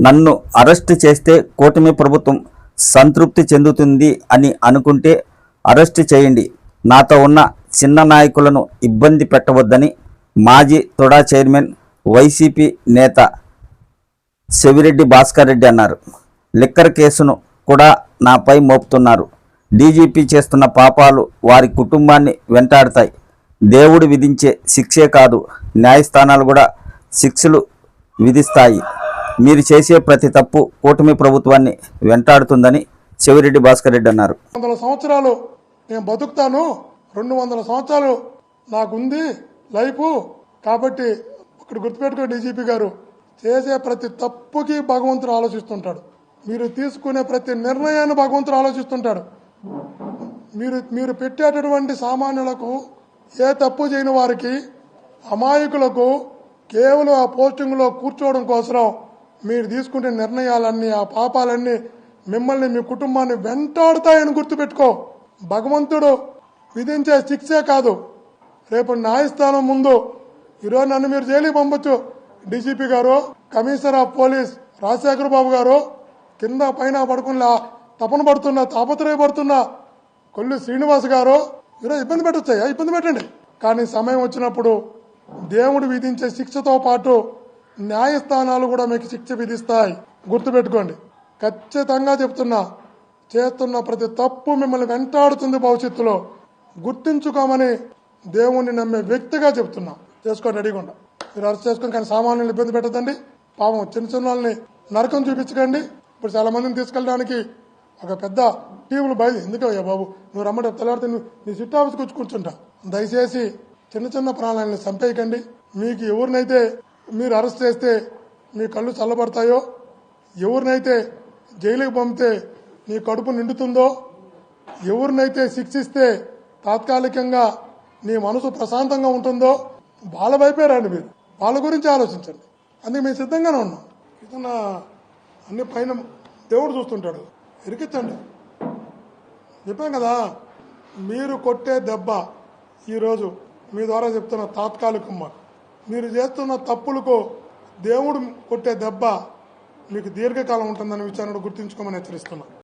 నన్ను అరెస్ట్ చేస్తే కూటమి ప్రభుత్వం సంతృప్తి చెందుతుంది అని అనుకుంటే అరెస్ట్ చేయండి. నాతో ఉన్న చిన్న నాయకులను ఇబ్బంది పెట్టవద్దని మాజీ తుడా చైర్మన్ వైసీపీ నేత సెవిరెడ్డి భాస్కర్ రెడ్డి అన్నారు. లిక్కర్ కేసును కూడా నాపై మోపుతున్నారు. డీజీపీ చేస్తున్న పాపాలు వారి కుటుంబాన్ని వెంటాడుతాయి. దేవుడు విధించే శిక్షే కాదు, న్యాయస్థానాలు కూడా శిక్షలు విధిస్తాయి. మీరు చేసే ప్రతి తప్పు కూటమి ప్రభుత్వాన్ని వెంటాడుతుందని చెవిరెడ్డి భాస్కర్ రెడ్డి అన్నారు. 200 సంవత్సరాలు నేను బతుకుతాను, 200 సంవత్సరాలు నాకుంది లైఫ్. కాబట్టి ఇక్కడ గుర్తుపెట్టుకో డీజీపీ గారు, చేసే ప్రతి తప్పుకి భగవంతుడు ఆలోచిస్తుంటాడు. మీరు తీసుకునే ప్రతి నిర్ణయాన్ని భగవంతుడు ఆలోచిస్తుంటాడు. మీరు పెట్టేటటువంటి సామాన్యులకు, ఏ తప్పు చేయని వారికి, అమాయకులకు కేవలం ఆ పోస్టింగ్లో కూర్చోవడం కోసం మీరు తీసుకునే నిర్ణయాలన్నీ, ఆ పాపాలన్నీ మిమ్మల్ని, మీ కుటుంబాన్ని వెంటాడుతాయని గుర్తుపెట్టుకో. భగవంతుడు విధించే శిక్షే కాదు, రేపు న్యాయస్థానం ముందు ఈరోజు నన్ను మీరు జైలుకి పంపొచ్చు. డీజీపీ గారు, కమిషనర్ ఆఫ్ పోలీస్ రాజశేఖర్ బాబు గారు, కింద పైన పడుకున్న తపన పడుతున్న, తాపత్రయపడుతున్న కొల్లు శ్రీనివాస్ గారు ఈరోజు ఇబ్బంది పెట్టొచ్చాయా? ఇబ్బంది పెట్టండి. కానీ సమయం వచ్చినప్పుడు దేవుడు విధించే శిక్షతో పాటు న్యాయస్థానాలు కూడా మీకు శిక్ష విధిస్తాయి. గుర్తుపెట్టుకోండి. ఖచ్చితంగా చెప్తున్నా, చేస్తున్న ప్రతి తప్పు మిమ్మల్ని వెంటాడుతుంది భవిష్యత్తులో. గుర్తించుకోమని దేవుణ్ణి నమ్మే వ్యక్తిగా చెప్తున్నా. చేసుకోండి, రెడీగా మీరు అరెస్ట్ చేసుకొని. కానీ సామాన్యులు ఇబ్బంది పెట్టదండి. పాపం చిన్న చిన్న వాళ్ళని నరకం చూపించకండి. ఇప్పుడు చాలా మందిని తీసుకెళ్ళడానికి ఒక పెద్ద టీములు ఎందుకయ్యా బాబు నువ్వు రమ్మంటే తెల్లారితే నీ సిట్ ఆఫీస్కి వచ్చి కూర్చుంటా. దయచేసి చిన్న చిన్న ప్రాణాలను చంపేయకండి. మీకు ఎవరినైతే మీరు అరెస్ట్ చేస్తే మీ కళ్ళు చల్లబడతాయో, ఎవరినైతే జైలుకి పంపితే నీ కడుపు నిండుతుందో, ఎవరినైతే శిక్షిస్తే తాత్కాలికంగా నీ మనసు ప్రశాంతంగా ఉంటుందో వాళ్ళ వైపే రండి. మీరు వాళ్ళ గురించి ఆలోచించండి. అందుకే మేము సిద్ధంగానే ఉన్నాం. ఏదన్నా అన్ని పైన దేవుడు చూస్తుంటాడు, ఇరికించండి. చెప్పాం కదా, మీరు కొట్టే దెబ్బ ఈరోజు మీ ద్వారా చెప్తున్న తాత్కాలికమ్మ. మీరు చేస్తున్న తప్పులకు దేవుడు కొట్టే దెబ్బ మీకు దీర్ఘకాలం ఉంటుందనే విషయాన్ని గుర్తుంచుకోమని హెచ్చరిస్తున్నా.